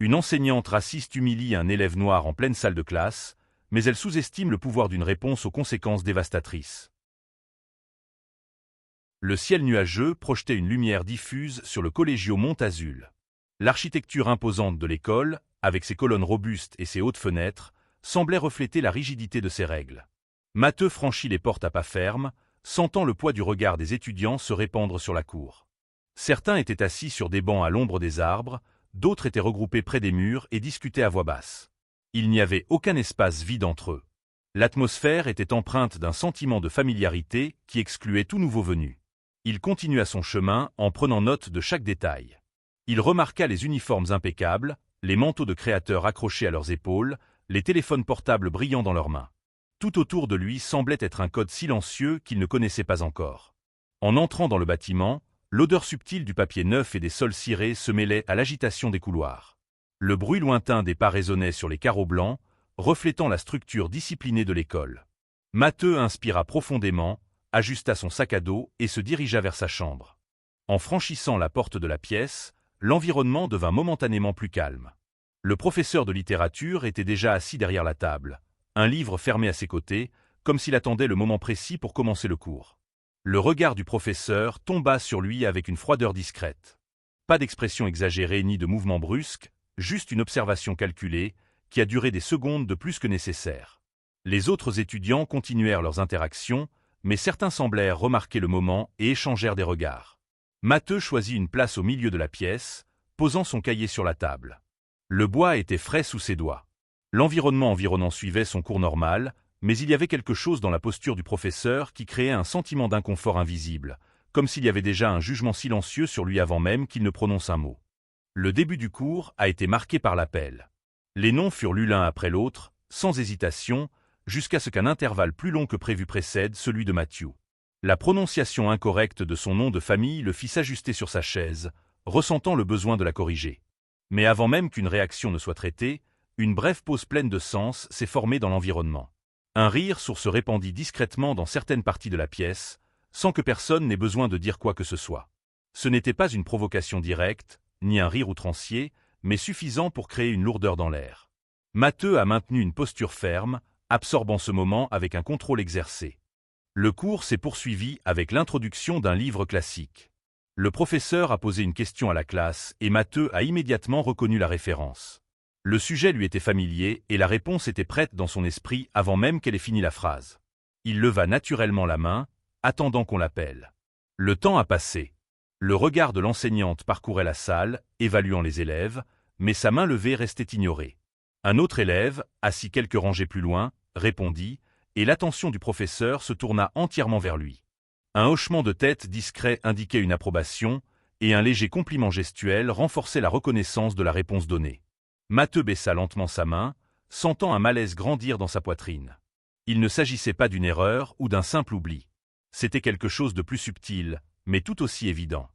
Une enseignante raciste humilie un élève noir en pleine salle de classe, mais elle sous-estime le pouvoir d'une réponse aux conséquences dévastatrices. Le ciel nuageux projetait une lumière diffuse sur le Collegio Montazul. L'architecture imposante de l'école, avec ses colonnes robustes et ses hautes fenêtres, semblait refléter la rigidité de ses règles. Matteux franchit les portes à pas ferme, sentant le poids du regard des étudiants se répandre sur la cour. Certains étaient assis sur des bancs à l'ombre des arbres, d'autres étaient regroupés près des murs et discutaient à voix basse. Il n'y avait aucun espace vide entre eux. L'atmosphère était empreinte d'un sentiment de familiarité qui excluait tout nouveau venu. Il continua son chemin en prenant note de chaque détail. Il remarqua les uniformes impeccables, les manteaux de créateurs accrochés à leurs épaules, les téléphones portables brillant dans leurs mains. Tout autour de lui semblait être un code silencieux qu'il ne connaissait pas encore. En entrant dans le bâtiment, l'odeur subtile du papier neuf et des sols cirés se mêlait à l'agitation des couloirs. Le bruit lointain des pas résonnait sur les carreaux blancs, reflétant la structure disciplinée de l'école. Matteux inspira profondément, ajusta son sac à dos et se dirigea vers sa chambre. En franchissant la porte de la pièce, l'environnement devint momentanément plus calme. Le professeur de littérature était déjà assis derrière la table, un livre fermé à ses côtés, comme s'il attendait le moment précis pour commencer le cours. Le regard du professeur tomba sur lui avec une froideur discrète. Pas d'expression exagérée ni de mouvement brusque, juste une observation calculée, qui a duré des secondes de plus que nécessaire. Les autres étudiants continuèrent leurs interactions, mais certains semblèrent remarquer le moment et échangèrent des regards. Matteux choisit une place au milieu de la pièce, posant son cahier sur la table. Le bois était frais sous ses doigts. L'environnement environnant suivait son cours normal, mais il y avait quelque chose dans la posture du professeur qui créait un sentiment d'inconfort invisible, comme s'il y avait déjà un jugement silencieux sur lui avant même qu'il ne prononce un mot. Le début du cours a été marqué par l'appel. Les noms furent lus l'un après l'autre, sans hésitation, jusqu'à ce qu'un intervalle plus long que prévu précède celui de Matthew. La prononciation incorrecte de son nom de famille le fit s'ajuster sur sa chaise, ressentant le besoin de la corriger. Mais avant même qu'une réaction ne soit traitée, une brève pause pleine de sens s'est formée dans l'environnement. Un rire sourd se répandit discrètement dans certaines parties de la pièce, sans que personne n'ait besoin de dire quoi que ce soit. Ce n'était pas une provocation directe, ni un rire outrancier, mais suffisant pour créer une lourdeur dans l'air. Matteux a maintenu une posture ferme, absorbant ce moment avec un contrôle exercé. Le cours s'est poursuivi avec l'introduction d'un livre classique. Le professeur a posé une question à la classe et Matteux a immédiatement reconnu la référence. Le sujet lui était familier et la réponse était prête dans son esprit avant même qu'elle ait fini la phrase. Il leva naturellement la main, attendant qu'on l'appelle. Le temps a passé. Le regard de l'enseignante parcourait la salle, évaluant les élèves, mais sa main levée restait ignorée. Un autre élève, assis quelques rangées plus loin, répondit, et l'attention du professeur se tourna entièrement vers lui. Un hochement de tête discret indiquait une approbation, et un léger compliment gestuel renforçait la reconnaissance de la réponse donnée. Matteux baissa lentement sa main, sentant un malaise grandir dans sa poitrine. Il ne s'agissait pas d'une erreur ou d'un simple oubli. C'était quelque chose de plus subtil, mais tout aussi évident.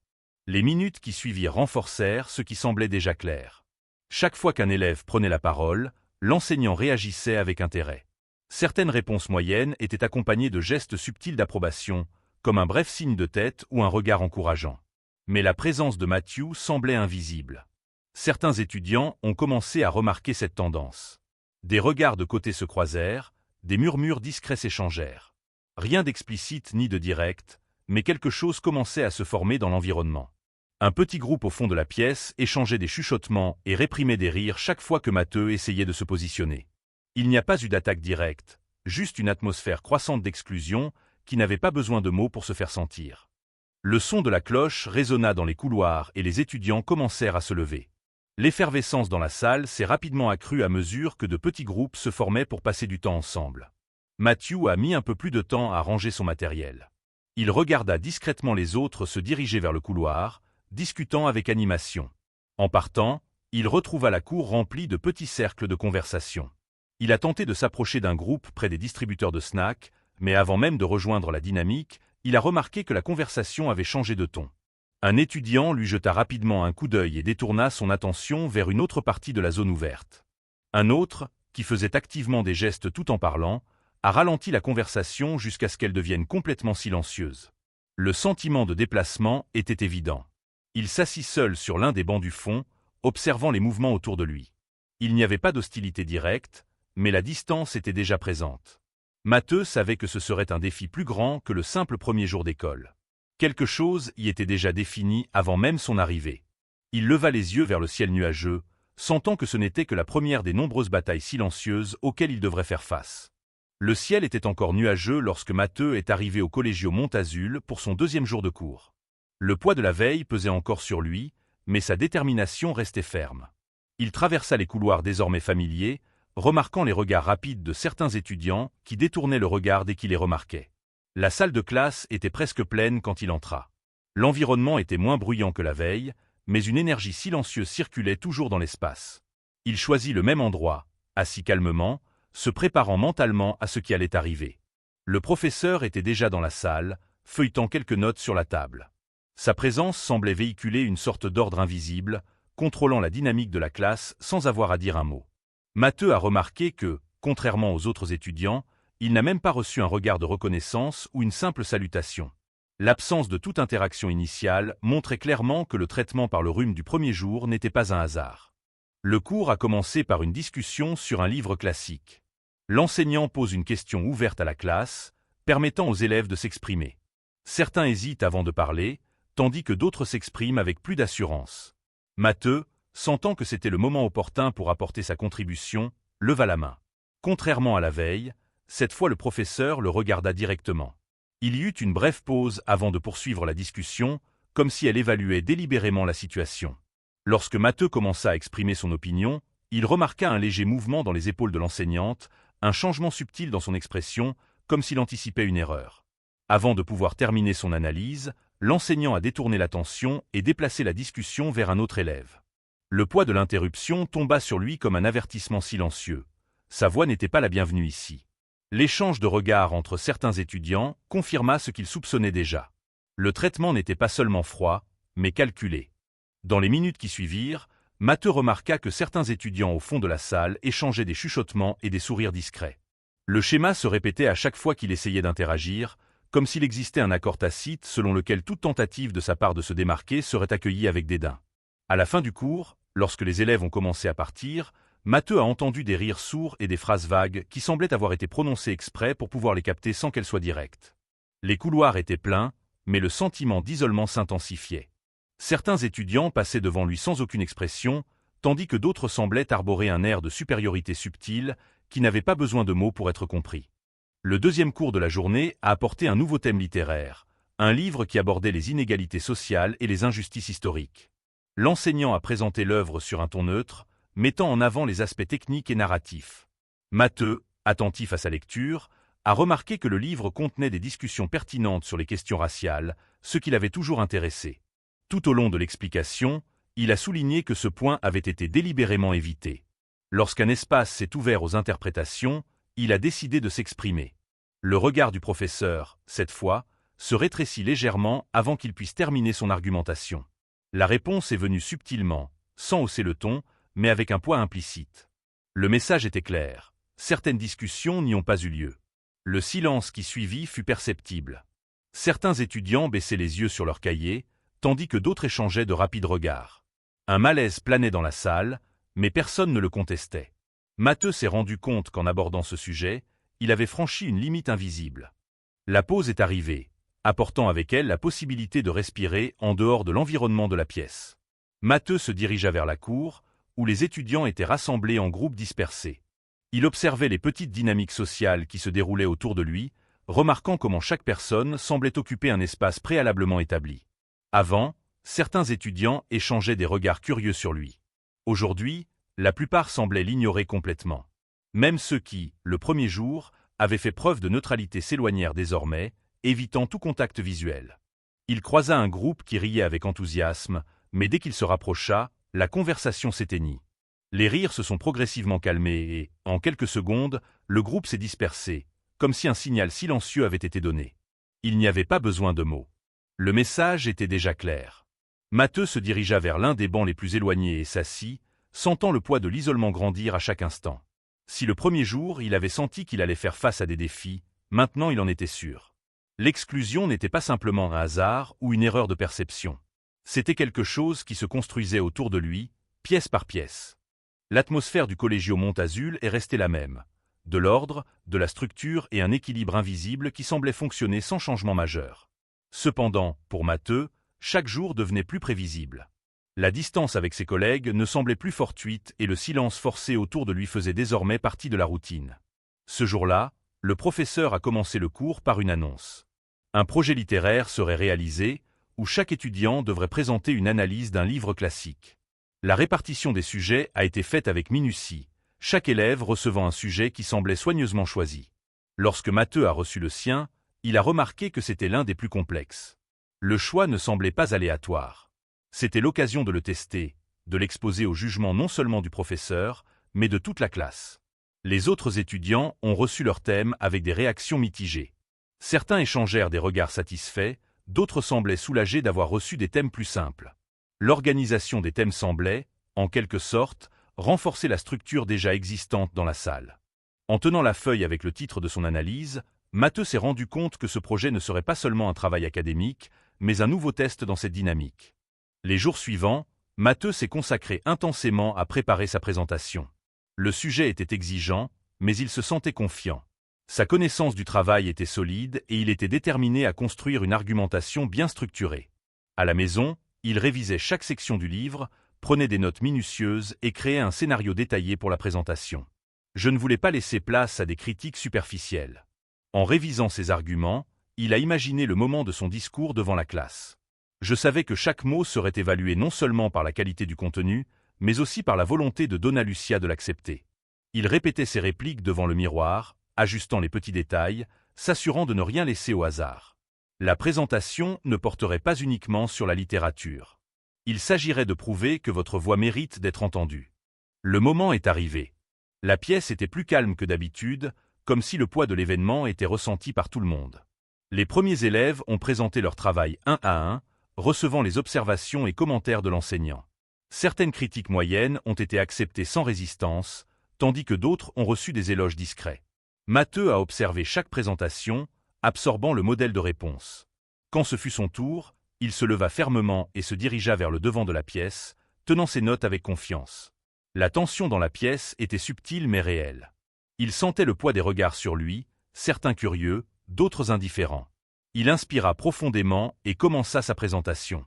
Les minutes qui suivirent renforcèrent ce qui semblait déjà clair. Chaque fois qu'un élève prenait la parole, l'enseignant réagissait avec intérêt. Certaines réponses moyennes étaient accompagnées de gestes subtils d'approbation, comme un bref signe de tête ou un regard encourageant. Mais la présence de Matthew semblait invisible. Certains étudiants ont commencé à remarquer cette tendance. Des regards de côté se croisèrent, des murmures discrets s'échangèrent. Rien d'explicite ni de direct, mais quelque chose commençait à se former dans l'environnement. Un petit groupe au fond de la pièce échangeait des chuchotements et réprimait des rires chaque fois que Matteux essayait de se positionner. Il n'y a pas eu d'attaque directe, juste une atmosphère croissante d'exclusion qui n'avait pas besoin de mots pour se faire sentir. Le son de la cloche résonna dans les couloirs et les étudiants commencèrent à se lever. L'effervescence dans la salle s'est rapidement accrue à mesure que de petits groupes se formaient pour passer du temps ensemble. Matthew a mis un peu plus de temps à ranger son matériel. Il regarda discrètement les autres se diriger vers le couloir, discutant avec animation. En partant, il retrouva la cour remplie de petits cercles de conversation. Il a tenté de s'approcher d'un groupe près des distributeurs de snacks, mais avant même de rejoindre la dynamique, il a remarqué que la conversation avait changé de ton. Un étudiant lui jeta rapidement un coup d'œil et détourna son attention vers une autre partie de la zone ouverte. Un autre, qui faisait activement des gestes tout en parlant, a ralenti la conversation jusqu'à ce qu'elle devienne complètement silencieuse. Le sentiment de déplacement était évident. Il s'assit seul sur l'un des bancs du fond, observant les mouvements autour de lui. Il n'y avait pas d'hostilité directe, mais la distance était déjà présente. Matteux savait que ce serait un défi plus grand que le simple premier jour d'école. Quelque chose y était déjà défini avant même son arrivée. Il leva les yeux vers le ciel nuageux, sentant que ce n'était que la première des nombreuses batailles silencieuses auxquelles il devrait faire face. Le ciel était encore nuageux lorsque Matteux est arrivé au Collegio Montazul pour son deuxième jour de cours. Le poids de la veille pesait encore sur lui, mais sa détermination restait ferme. Il traversa les couloirs désormais familiers, remarquant les regards rapides de certains étudiants qui détournaient le regard dès qu'il les remarquait. La salle de classe était presque pleine quand il entra. L'environnement était moins bruyant que la veille, mais une énergie silencieuse circulait toujours dans l'espace. Il choisit le même endroit, assis calmement, se préparant mentalement à ce qui allait arriver. Le professeur était déjà dans la salle, feuilletant quelques notes sur la table. Sa présence semblait véhiculer une sorte d'ordre invisible, contrôlant la dynamique de la classe sans avoir à dire un mot. Matteux a remarqué que, contrairement aux autres étudiants, il n'a même pas reçu un regard de reconnaissance ou une simple salutation. L'absence de toute interaction initiale montrait clairement que le traitement par le rhume du premier jour n'était pas un hasard. Le cours a commencé par une discussion sur un livre classique. L'enseignant pose une question ouverte à la classe, permettant aux élèves de s'exprimer. Certains hésitent avant de parler, tandis que d'autres s'expriment avec plus d'assurance. Matteux, sentant que c'était le moment opportun pour apporter sa contribution, leva la main. Contrairement à la veille, cette fois le professeur le regarda directement. Il y eut une brève pause avant de poursuivre la discussion, comme si elle évaluait délibérément la situation. Lorsque Matteux commença à exprimer son opinion, il remarqua un léger mouvement dans les épaules de l'enseignante, un changement subtil dans son expression, comme s'il anticipait une erreur. Avant de pouvoir terminer son analyse, l'enseignant a détourné l'attention et déplacé la discussion vers un autre élève. Le poids de l'interruption tomba sur lui comme un avertissement silencieux. Sa voix n'était pas la bienvenue ici. L'échange de regards entre certains étudiants confirma ce qu'il soupçonnait déjà. Le traitement n'était pas seulement froid, mais calculé. Dans les minutes qui suivirent, Matteux remarqua que certains étudiants au fond de la salle échangeaient des chuchotements et des sourires discrets. Le schéma se répétait à chaque fois qu'il essayait d'interagir, comme s'il existait un accord tacite selon lequel toute tentative de sa part de se démarquer serait accueillie avec dédain. À la fin du cours, lorsque les élèves ont commencé à partir, Matteux a entendu des rires sourds et des phrases vagues qui semblaient avoir été prononcées exprès pour pouvoir les capter sans qu'elles soient directes. Les couloirs étaient pleins, mais le sentiment d'isolement s'intensifiait. Certains étudiants passaient devant lui sans aucune expression, tandis que d'autres semblaient arborer un air de supériorité subtile qui n'avait pas besoin de mots pour être compris. Le deuxième cours de la journée a apporté un nouveau thème littéraire, un livre qui abordait les inégalités sociales et les injustices historiques. L'enseignant a présenté l'œuvre sur un ton neutre, mettant en avant les aspects techniques et narratifs. Matteux, attentif à sa lecture, a remarqué que le livre contenait des discussions pertinentes sur les questions raciales, ce qui l'avait toujours intéressé. Tout au long de l'explication, il a souligné que ce point avait été délibérément évité. Lorsqu'un espace s'est ouvert aux interprétations, il a décidé de s'exprimer. Le regard du professeur, cette fois, se rétrécit légèrement avant qu'il puisse terminer son argumentation. La réponse est venue subtilement, sans hausser le ton, mais avec un poids implicite. Le message était clair. Certaines discussions n'y ont pas eu lieu. Le silence qui suivit fut perceptible. Certains étudiants baissaient les yeux sur leurs cahiers, tandis que d'autres échangeaient de rapides regards. Un malaise planait dans la salle, mais personne ne le contestait. Matteux s'est rendu compte qu'en abordant ce sujet, il avait franchi une limite invisible. La pause est arrivée, apportant avec elle la possibilité de respirer en dehors de l'environnement de la pièce. Matteux se dirigea vers la cour, où les étudiants étaient rassemblés en groupes dispersés. Il observait les petites dynamiques sociales qui se déroulaient autour de lui, remarquant comment chaque personne semblait occuper un espace préalablement établi. Avant, certains étudiants échangeaient des regards curieux sur lui. Aujourd'hui, la plupart semblaient l'ignorer complètement. Même ceux qui, le premier jour, avaient fait preuve de neutralité s'éloignèrent désormais, évitant tout contact visuel. Il croisa un groupe qui riait avec enthousiasme, mais dès qu'il se rapprocha, la conversation s'éteignit. Les rires se sont progressivement calmés et, en quelques secondes, le groupe s'est dispersé, comme si un signal silencieux avait été donné. Il n'y avait pas besoin de mots. Le message était déjà clair. Matteux se dirigea vers l'un des bancs les plus éloignés et s'assit, sentant le poids de l'isolement grandir à chaque instant. Si le premier jour il avait senti qu'il allait faire face à des défis, maintenant il en était sûr. L'exclusion n'était pas simplement un hasard ou une erreur de perception. C'était quelque chose qui se construisait autour de lui, pièce par pièce. L'atmosphère du Collegio Montazul est restée la même. De l'ordre, de la structure et un équilibre invisible qui semblait fonctionner sans changement majeur. Cependant, pour Matteux, chaque jour devenait plus prévisible. La distance avec ses collègues ne semblait plus fortuite et le silence forcé autour de lui faisait désormais partie de la routine. Ce jour-là, le professeur a commencé le cours par une annonce. Un projet littéraire serait réalisé, où chaque étudiant devrait présenter une analyse d'un livre classique. La répartition des sujets a été faite avec minutie, chaque élève recevant un sujet qui semblait soigneusement choisi. Lorsque Matteux a reçu le sien, il a remarqué que c'était l'un des plus complexes. Le choix ne semblait pas aléatoire. C'était l'occasion de le tester, de l'exposer au jugement non seulement du professeur, mais de toute la classe. Les autres étudiants ont reçu leur thème avec des réactions mitigées. Certains échangèrent des regards satisfaits, d'autres semblaient soulagés d'avoir reçu des thèmes plus simples. L'organisation des thèmes semblait, en quelque sorte, renforcer la structure déjà existante dans la salle. En tenant la feuille avec le titre de son analyse, Matteux s'est rendu compte que ce projet ne serait pas seulement un travail académique, mais un nouveau test dans cette dynamique. Les jours suivants, Matteux s'est consacré intensément à préparer sa présentation. Le sujet était exigeant, mais il se sentait confiant. Sa connaissance du travail était solide et il était déterminé à construire une argumentation bien structurée. À la maison, il révisait chaque section du livre, prenait des notes minutieuses et créait un scénario détaillé pour la présentation. Je ne voulais pas laisser place à des critiques superficielles. En révisant ses arguments, il a imaginé le moment de son discours devant la classe. Je savais que chaque mot serait évalué non seulement par la qualité du contenu, mais aussi par la volonté de Donna Lucia de l'accepter. Il répétait ses répliques devant le miroir, ajustant les petits détails, s'assurant de ne rien laisser au hasard. La présentation ne porterait pas uniquement sur la littérature. Il s'agirait de prouver que votre voix mérite d'être entendue. Le moment est arrivé. La pièce était plus calme que d'habitude, comme si le poids de l'événement était ressenti par tout le monde. Les premiers élèves ont présenté leur travail un à un, recevant les observations et commentaires de l'enseignant. Certaines critiques moyennes ont été acceptées sans résistance, tandis que d'autres ont reçu des éloges discrets. Matteux a observé chaque présentation, absorbant le modèle de réponse. Quand ce fut son tour, il se leva fermement et se dirigea vers le devant de la pièce, tenant ses notes avec confiance. La tension dans la pièce était subtile mais réelle. Il sentait le poids des regards sur lui, certains curieux, d'autres indifférents. Il inspira profondément et commença sa présentation.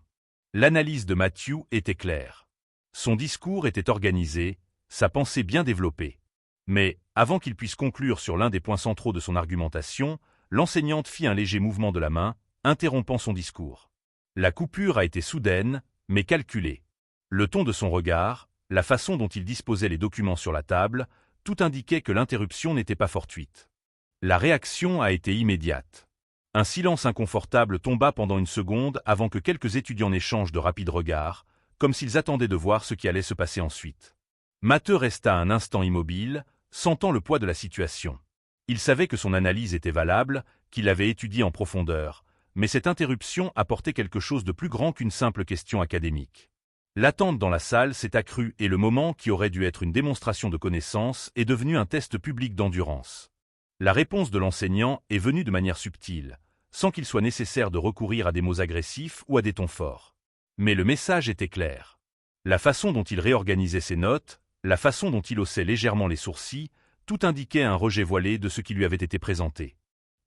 L'analyse de Matthieu était claire. Son discours était organisé, sa pensée bien développée. Mais, avant qu'il puisse conclure sur l'un des points centraux de son argumentation, l'enseignante fit un léger mouvement de la main, interrompant son discours. La coupure a été soudaine, mais calculée. Le ton de son regard, la façon dont il disposait les documents sur la table, tout indiquait que l'interruption n'était pas fortuite. La réaction a été immédiate. Un silence inconfortable tomba pendant une seconde avant que quelques étudiants n'échangent de rapides regards, comme s'ils attendaient de voir ce qui allait se passer ensuite. Matteux resta un instant immobile, sentant le poids de la situation. Il savait que son analyse était valable, qu'il l'avait étudiée en profondeur, mais cette interruption apportait quelque chose de plus grand qu'une simple question académique. L'attente dans la salle s'est accrue et le moment qui aurait dû être une démonstration de connaissance est devenu un test public d'endurance. La réponse de l'enseignant est venue de manière subtile, sans qu'il soit nécessaire de recourir à des mots agressifs ou à des tons forts. Mais le message était clair. La façon dont il réorganisait ses notes, la façon dont il haussait légèrement les sourcils, tout indiquait un rejet voilé de ce qui lui avait été présenté.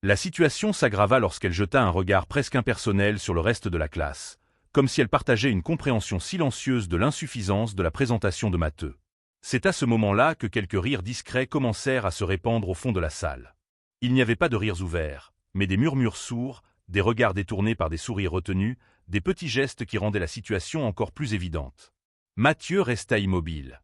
La situation s'aggrava lorsqu'elle jeta un regard presque impersonnel sur le reste de la classe, comme si elle partageait une compréhension silencieuse de l'insuffisance de la présentation de Matteux. C'est à ce moment-là que quelques rires discrets commencèrent à se répandre au fond de la salle. Il n'y avait pas de rires ouverts, mais des murmures sourds, des regards détournés par des sourires retenus, des petits gestes qui rendaient la situation encore plus évidente. Matthieu resta immobile.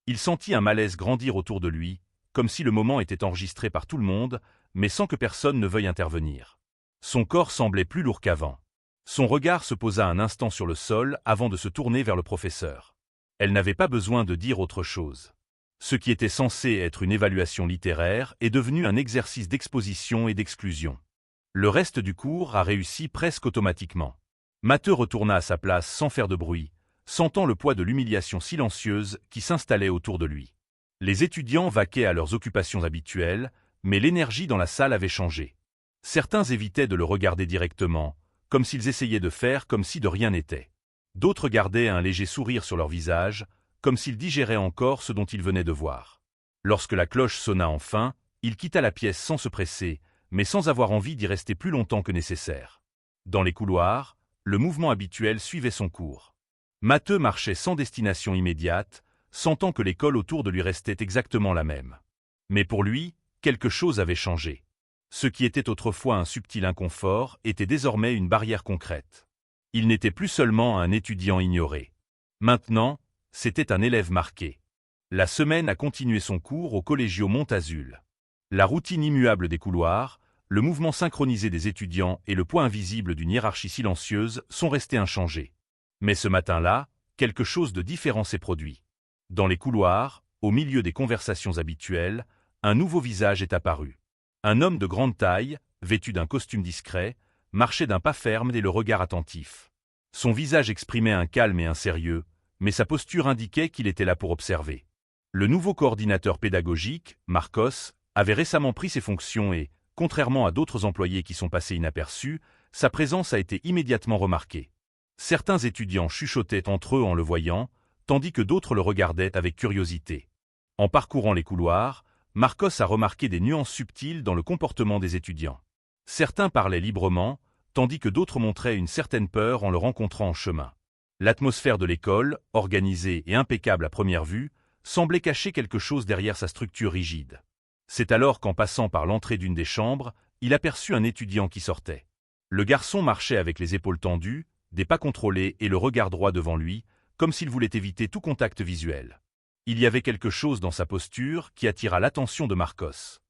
Il sentit un malaise grandir autour de lui, comme si le moment était enregistré par tout le monde, mais sans que personne ne veuille intervenir. Son corps semblait plus lourd qu'avant. Son regard se posa un instant sur le sol avant de se tourner vers le professeur. Elle n'avait pas besoin de dire autre chose. Ce qui était censé être une évaluation littéraire est devenu un exercice d'exposition et d'exclusion. Le reste du cours a réussi presque automatiquement. Matteux retourna à sa place sans faire de bruit, sentant le poids de l'humiliation silencieuse qui s'installait autour de lui. Les étudiants vaquaient à leurs occupations habituelles, mais l'énergie dans la salle avait changé. Certains évitaient de le regarder directement, comme s'ils essayaient de faire comme si de rien n'était. D'autres gardaient un léger sourire sur leur visage, comme s'il digérait encore ce dont il venait de voir. Lorsque la cloche sonna enfin, il quitta la pièce sans se presser, mais sans avoir envie d'y rester plus longtemps que nécessaire. Dans les couloirs, le mouvement habituel suivait son cours. Matteux marchait sans destination immédiate, sentant que l'école autour de lui restait exactement la même. Mais pour lui, quelque chose avait changé. Ce qui était autrefois un subtil inconfort était désormais une barrière concrète. Il n'était plus seulement un étudiant ignoré. Maintenant, c'était un élève marqué. La semaine a continué son cours au Collegio Montazul. La routine immuable des couloirs, le mouvement synchronisé des étudiants et le poids invisible d'une hiérarchie silencieuse sont restés inchangés. Mais ce matin-là, quelque chose de différent s'est produit. Dans les couloirs, au milieu des conversations habituelles, un nouveau visage est apparu. Un homme de grande taille, vêtu d'un costume discret, marchait d'un pas ferme et le regard attentif. Son visage exprimait un calme et un sérieux, mais sa posture indiquait qu'il était là pour observer. Le nouveau coordinateur pédagogique, Marcos, avait récemment pris ses fonctions et, contrairement à d'autres employés qui sont passés inaperçus, sa présence a été immédiatement remarquée. Certains étudiants chuchotaient entre eux en le voyant, tandis que d'autres le regardaient avec curiosité. En parcourant les couloirs, Marcos a remarqué des nuances subtiles dans le comportement des étudiants. Certains parlaient librement, tandis que d'autres montraient une certaine peur en le rencontrant en chemin. L'atmosphère de l'école, organisée et impeccable à première vue, semblait cacher quelque chose derrière sa structure rigide. C'est alors qu'en passant par l'entrée d'une des chambres, il aperçut un étudiant qui sortait. Le garçon marchait avec les épaules tendues, des pas contrôlés et le regard droit devant lui, comme s'il voulait éviter tout contact visuel. Il y avait quelque chose dans sa posture qui attira l'attention de Marcos.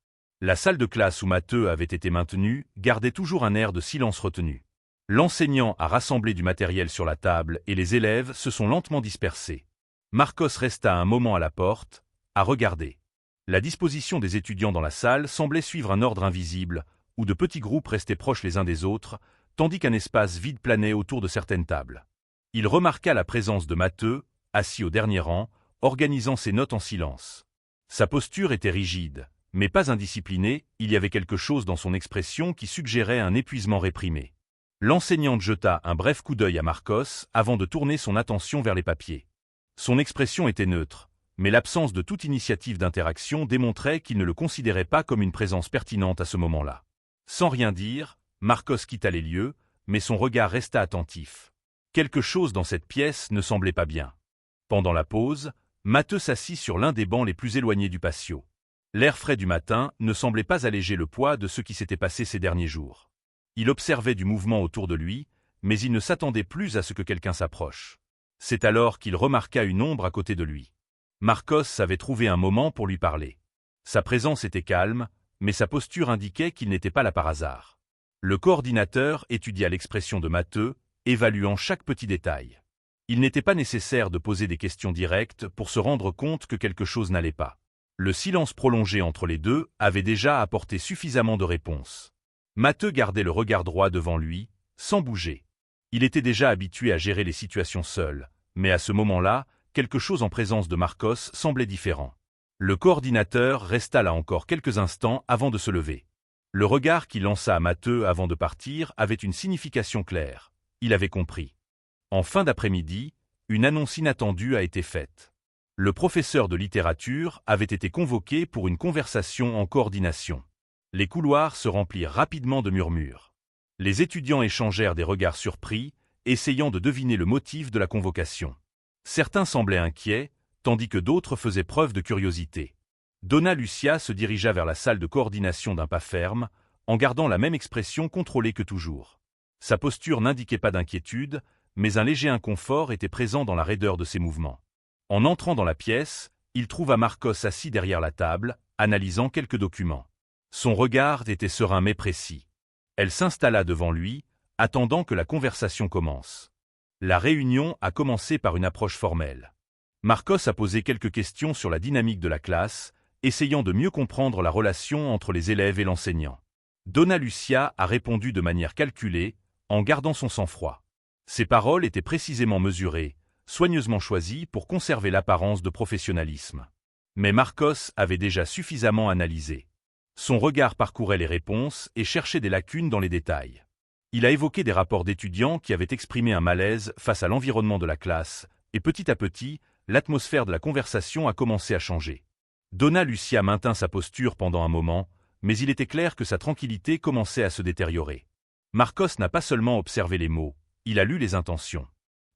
La salle de classe où Matteux avait été maintenu gardait toujours un air de silence retenu. L'enseignant a rassemblé du matériel sur la table et les élèves se sont lentement dispersés. Marcos resta un moment à la porte, à regarder. La disposition des étudiants dans la salle semblait suivre un ordre invisible, où de petits groupes restaient proches les uns des autres, tandis qu'un espace vide planait autour de certaines tables. Il remarqua la présence de Matteux, assis au dernier rang, organisant ses notes en silence. Sa posture était rigide, mais pas indisciplinée, il y avait quelque chose dans son expression qui suggérait un épuisement réprimé. L'enseignante jeta un bref coup d'œil à Marcos avant de tourner son attention vers les papiers. Son expression était neutre, mais l'absence de toute initiative d'interaction démontrait qu'il ne le considérait pas comme une présence pertinente à ce moment-là. Sans rien dire, Marcos quitta les lieux, mais son regard resta attentif. Quelque chose dans cette pièce ne semblait pas bien. Pendant la pause, Matteux s'assit sur l'un des bancs les plus éloignés du patio. L'air frais du matin ne semblait pas alléger le poids de ce qui s'était passé ces derniers jours. Il observait du mouvement autour de lui, mais il ne s'attendait plus à ce que quelqu'un s'approche. C'est alors qu'il remarqua une ombre à côté de lui. Marcos avait trouvé un moment pour lui parler. Sa présence était calme, mais sa posture indiquait qu'il n'était pas là par hasard. Le coordinateur étudia l'expression de Matteux, évaluant chaque petit détail. Il n'était pas nécessaire de poser des questions directes pour se rendre compte que quelque chose n'allait pas. Le silence prolongé entre les deux avait déjà apporté suffisamment de réponses. Matteux gardait le regard droit devant lui, sans bouger. Il était déjà habitué à gérer les situations seul, mais à ce moment-là, quelque chose en présence de Marcos semblait différent. Le coordinateur resta là encore quelques instants avant de se lever. Le regard qu'il lança à Matteux avant de partir avait une signification claire. Il avait compris. En fin d'après-midi, une annonce inattendue a été faite. Le professeur de littérature avait été convoqué pour une conversation en coordination. Les couloirs se remplirent rapidement de murmures. Les étudiants échangèrent des regards surpris, essayant de deviner le motif de la convocation. Certains semblaient inquiets, tandis que d'autres faisaient preuve de curiosité. Donna Lucia se dirigea vers la salle de coordination d'un pas ferme, en gardant la même expression contrôlée que toujours. Sa posture n'indiquait pas d'inquiétude, mais un léger inconfort était présent dans la raideur de ses mouvements. En entrant dans la pièce, il trouva Marcos assis derrière la table, analysant quelques documents. Son regard était serein mais précis. Elle s'installa devant lui, attendant que la conversation commence. La réunion a commencé par une approche formelle. Marcos a posé quelques questions sur la dynamique de la classe, essayant de mieux comprendre la relation entre les élèves et l'enseignant. Donna Lucia a répondu de manière calculée, en gardant son sang-froid. Ses paroles étaient précisément mesurées, soigneusement choisies pour conserver l'apparence de professionnalisme. Mais Marcos avait déjà suffisamment analysé. Son regard parcourait les réponses et cherchait des lacunes dans les détails. Il a évoqué des rapports d'étudiants qui avaient exprimé un malaise face à l'environnement de la classe, et petit à petit, l'atmosphère de la conversation a commencé à changer. Donna Lucia maintint sa posture pendant un moment, mais il était clair que sa tranquillité commençait à se détériorer. Marcos n'a pas seulement observé les mots, il a lu les intentions.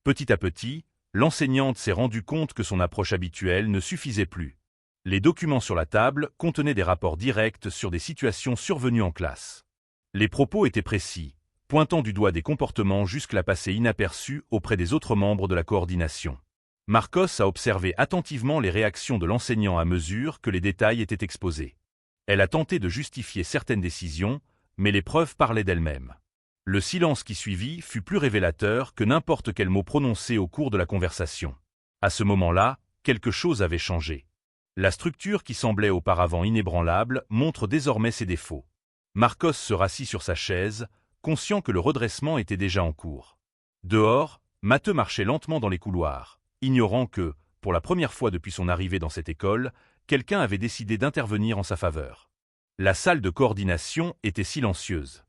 Petit à petit, l'enseignante s'est rendue compte que son approche habituelle ne suffisait plus. Les documents sur la table contenaient des rapports directs sur des situations survenues en classe. Les propos étaient précis, pointant du doigt des comportements jusque-là passés inaperçus auprès des autres membres de la coordination. Marcos a observé attentivement les réactions de l'enseignant à mesure que les détails étaient exposés. Elle a tenté de justifier certaines décisions, mais les preuves parlaient d'elles-mêmes. Le silence qui suivit fut plus révélateur que n'importe quel mot prononcé au cours de la conversation. À ce moment-là, quelque chose avait changé. La structure qui semblait auparavant inébranlable montre désormais ses défauts. Marcos se rassit sur sa chaise, conscient que le redressement était déjà en cours. Dehors, Matteux marchait lentement dans les couloirs, ignorant que, pour la première fois depuis son arrivée dans cette école, quelqu'un avait décidé d'intervenir en sa faveur. La salle de coordination était silencieuse.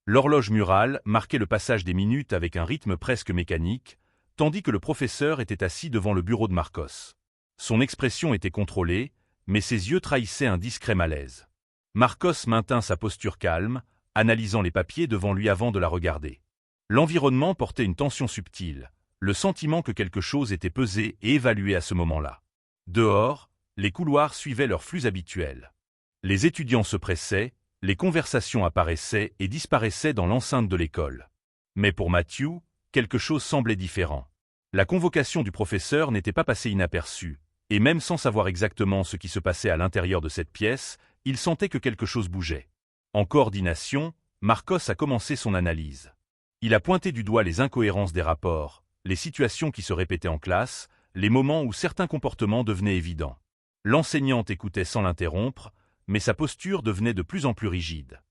L'horloge murale marquait le passage des minutes avec un rythme presque mécanique, tandis que le professeur était assis devant le bureau de Marcos. Son expression était contrôlée, mais ses yeux trahissaient un discret malaise. Marcos maintint sa posture calme, analysant les papiers devant lui avant de la regarder. L'environnement portait une tension subtile, le sentiment que quelque chose était pesé et évalué à ce moment-là. Dehors, les couloirs suivaient leur flux habituel. Les étudiants se pressaient, les conversations apparaissaient et disparaissaient dans l'enceinte de l'école. Mais pour Matthew, quelque chose semblait différent. La convocation du professeur n'était pas passée inaperçue, et même sans savoir exactement ce qui se passait à l'intérieur de cette pièce, il sentait que quelque chose bougeait. En coordination, Marcos a commencé son analyse. Il a pointé du doigt les incohérences des rapports, les situations qui se répétaient en classe, les moments où certains comportements devenaient évidents. L'enseignante écoutait sans l'interrompre, mais sa posture devenait de plus en plus rigide.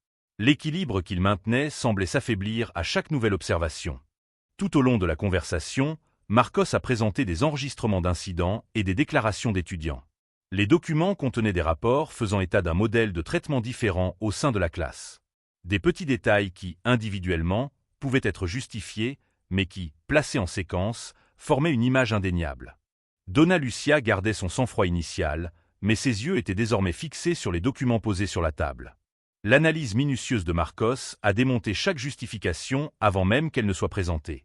L'équilibre qu'il maintenait semblait s'affaiblir à chaque nouvelle observation. Tout au long de la conversation, Marcos a présenté des enregistrements d'incidents et des déclarations d'étudiants. Les documents contenaient des rapports faisant état d'un modèle de traitement différent au sein de la classe. Des petits détails qui, individuellement, pouvaient être justifiés, mais qui, placés en séquence, formaient une image indéniable. Donna Lucia gardait son sang-froid initial, mais ses yeux étaient désormais fixés sur les documents posés sur la table. L'analyse minutieuse de Marcos a démonté chaque justification avant même qu'elle ne soit présentée.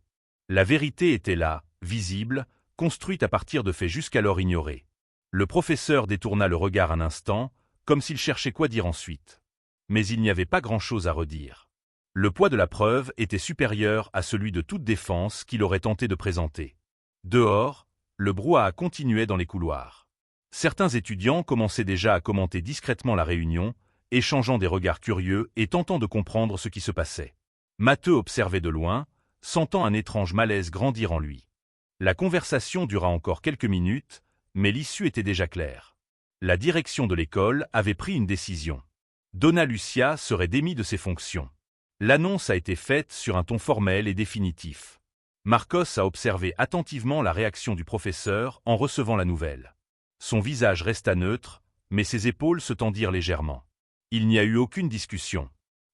La vérité était là, visible, construite à partir de faits jusqu'alors ignorés. Le professeur détourna le regard un instant, comme s'il cherchait quoi dire ensuite. Mais il n'y avait pas grand-chose à redire. Le poids de la preuve était supérieur à celui de toute défense qu'il aurait tenté de présenter. Dehors, le brouhaha continuait dans les couloirs. Certains étudiants commençaient déjà à commenter discrètement la réunion, échangeant des regards curieux et tentant de comprendre ce qui se passait. Matteux observait de loin, sentant un étrange malaise grandir en lui. La conversation dura encore quelques minutes, mais l'issue était déjà claire. La direction de l'école avait pris une décision. Donna Lucia serait démis de ses fonctions. L'annonce a été faite sur un ton formel et définitif. Marcos a observé attentivement la réaction du professeur en recevant la nouvelle. Son visage resta neutre, mais ses épaules se tendirent légèrement. Il n'y a eu aucune discussion.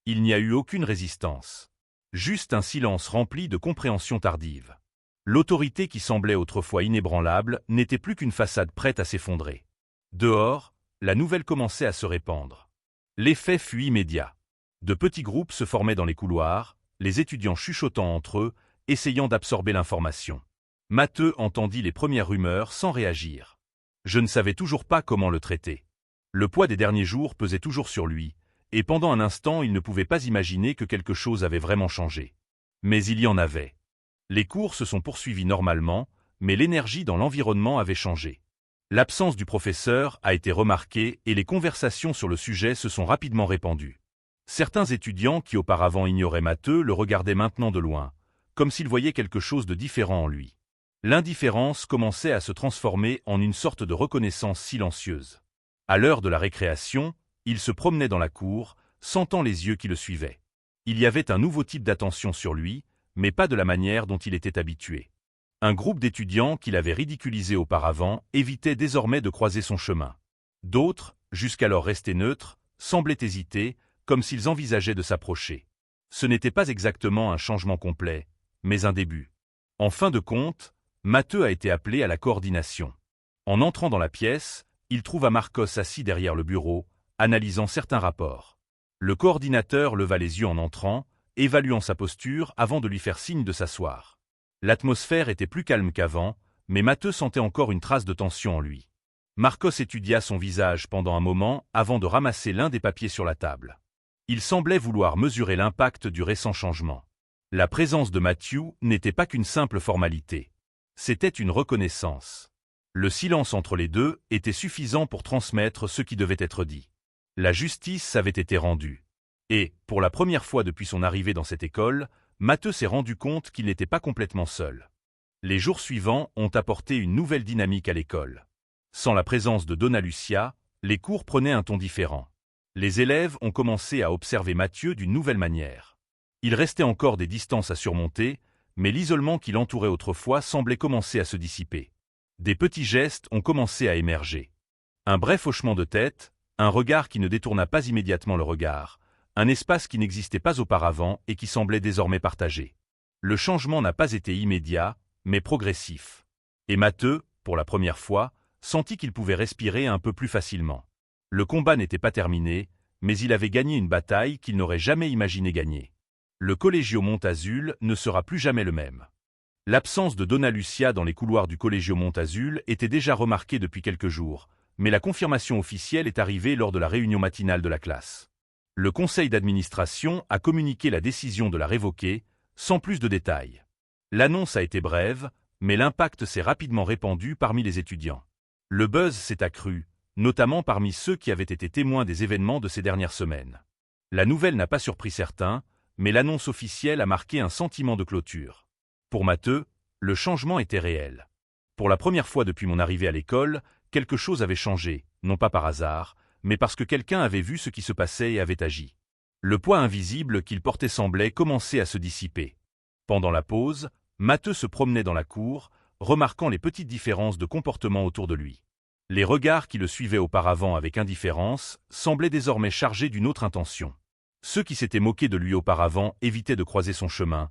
Il n'y a eu aucune résistance. Juste un silence rempli de compréhension tardive. L'autorité qui semblait autrefois inébranlable n'était plus qu'une façade prête à s'effondrer. Dehors, la nouvelle commençait à se répandre. L'effet fut immédiat. De petits groupes se formaient dans les couloirs, les étudiants chuchotant entre eux, essayant d'absorber l'information. Matteux entendit les premières rumeurs sans réagir. Je ne savais toujours pas comment le traiter. Le poids des derniers jours pesait toujours sur lui, et pendant un instant il ne pouvait pas imaginer que quelque chose avait vraiment changé. Mais il y en avait. Les cours se sont poursuivis normalement, mais l'énergie dans l'environnement avait changé. L'absence du professeur a été remarquée et les conversations sur le sujet se sont rapidement répandues. Certains étudiants qui auparavant ignoraient Matteux le regardaient maintenant de loin, comme s'ils voyaient quelque chose de différent en lui. L'indifférence commençait à se transformer en une sorte de reconnaissance silencieuse. À l'heure de la récréation, il se promenait dans la cour, sentant les yeux qui le suivaient. Il y avait un nouveau type d'attention sur lui, mais pas de la manière dont il était habitué. Un groupe d'étudiants qu'il avait ridiculisé auparavant évitait désormais de croiser son chemin. D'autres, jusqu'alors restés neutres, semblaient hésiter, comme s'ils envisageaient de s'approcher. Ce n'était pas exactement un changement complet, mais un début. En fin de compte, Matteux a été appelé à la coordination. En entrant dans la pièce, il trouva Marcos assis derrière le bureau, analysant certains rapports. Le coordinateur leva les yeux en entrant, évaluant sa posture avant de lui faire signe de s'asseoir. L'atmosphère était plus calme qu'avant, mais Matteux sentait encore une trace de tension en lui. Marcos étudia son visage pendant un moment avant de ramasser l'un des papiers sur la table. Il semblait vouloir mesurer l'impact du récent changement. La présence de Matthew n'était pas qu'une simple formalité. C'était une reconnaissance. Le silence entre les deux était suffisant pour transmettre ce qui devait être dit. La justice avait été rendue. Et, pour la première fois depuis son arrivée dans cette école, Matteux s'est rendu compte qu'il n'était pas complètement seul. Les jours suivants ont apporté une nouvelle dynamique à l'école. Sans la présence de Donna Lucia, les cours prenaient un ton différent. Les élèves ont commencé à observer Mathieu d'une nouvelle manière. Il restait encore des distances à surmonter, mais l'isolement qui l'entourait autrefois semblait commencer à se dissiper. Des petits gestes ont commencé à émerger. Un bref hochement de tête, un regard qui ne détourna pas immédiatement le regard, un espace qui n'existait pas auparavant et qui semblait désormais partagé. Le changement n'a pas été immédiat, mais progressif. Et Matteux, pour la première fois, sentit qu'il pouvait respirer un peu plus facilement. Le combat n'était pas terminé, mais il avait gagné une bataille qu'il n'aurait jamais imaginé gagner. Le Collegio Montazul ne sera plus jamais le même. L'absence de Donna Lucia dans les couloirs du Collegio Montazul était déjà remarquée depuis quelques jours, mais la confirmation officielle est arrivée lors de la réunion matinale de la classe. Le conseil d'administration a communiqué la décision de la révoquer, sans plus de détails. L'annonce a été brève, mais l'impact s'est rapidement répandu parmi les étudiants. Le buzz s'est accru, notamment parmi ceux qui avaient été témoins des événements de ces dernières semaines. La nouvelle n'a pas surpris certains, mais l'annonce officielle a marqué un sentiment de clôture. Pour Matteux, le changement était réel. Pour la première fois depuis mon arrivée à l'école, quelque chose avait changé, non pas par hasard, mais parce que quelqu'un avait vu ce qui se passait et avait agi. Le poids invisible qu'il portait semblait commencer à se dissiper. Pendant la pause, Matteux se promenait dans la cour, remarquant les petites différences de comportement autour de lui. Les regards qui le suivaient auparavant avec indifférence semblaient désormais chargés d'une autre intention. Ceux qui s'étaient moqués de lui auparavant évitaient de croiser son chemin,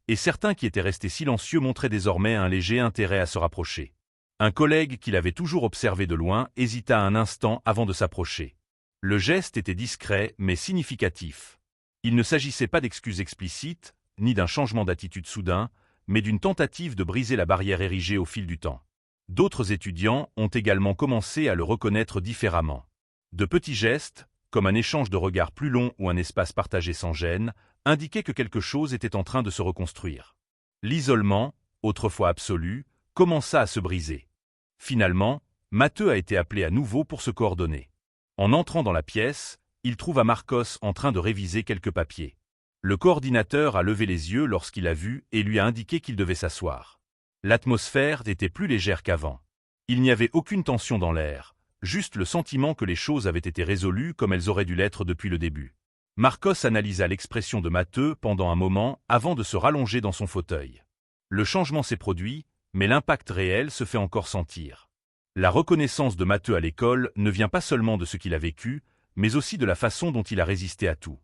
et certains qui étaient restés silencieux montraient désormais un léger intérêt à se rapprocher. Un collègue qu'il avait toujours observé de loin hésita un instant avant de s'approcher. Le geste était discret mais significatif. Il ne s'agissait pas d'excuses explicites, ni d'un changement d'attitude soudain, mais d'une tentative de briser la barrière érigée au fil du temps. D'autres étudiants ont également commencé à le reconnaître différemment. De petits gestes, comme un échange de regards plus long ou un espace partagé sans gêne, indiquaient que quelque chose était en train de se reconstruire. L'isolement, autrefois absolu, commença à se briser. Finalement, Matteux a été appelé à nouveau pour se coordonner. En entrant dans la pièce, il trouva Marcos en train de réviser quelques papiers. Le coordinateur a levé les yeux lorsqu'il a vu et lui a indiqué qu'il devait s'asseoir. L'atmosphère était plus légère qu'avant. Il n'y avait aucune tension dans l'air, juste le sentiment que les choses avaient été résolues comme elles auraient dû l'être depuis le début. Marcos analysa l'expression de Matteux pendant un moment avant de se rallonger dans son fauteuil. Le changement s'est produit, mais l'impact réel se fait encore sentir. La reconnaissance de Matteux à l'école ne vient pas seulement de ce qu'il a vécu, mais aussi de la façon dont il a résisté à tout.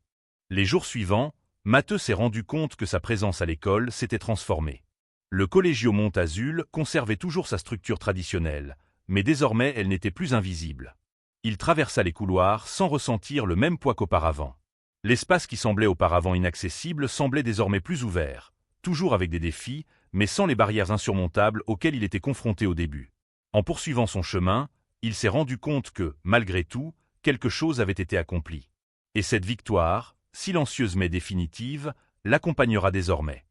Les jours suivants, Matteux s'est rendu compte que sa présence à l'école s'était transformée. Le Collegio Montazul conservait toujours sa structure traditionnelle, mais désormais elle n'était plus invisible. Il traversa les couloirs sans ressentir le même poids qu'auparavant. L'espace qui semblait auparavant inaccessible semblait désormais plus ouvert, toujours avec des défis, mais sans les barrières insurmontables auxquelles il était confronté au début. En poursuivant son chemin, il s'est rendu compte que, malgré tout, quelque chose avait été accompli. Et cette victoire, silencieuse mais définitive, l'accompagnera désormais.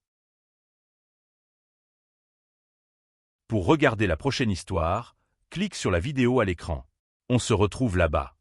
Pour regarder la prochaine histoire, clique sur la vidéo à l'écran. On se retrouve là-bas.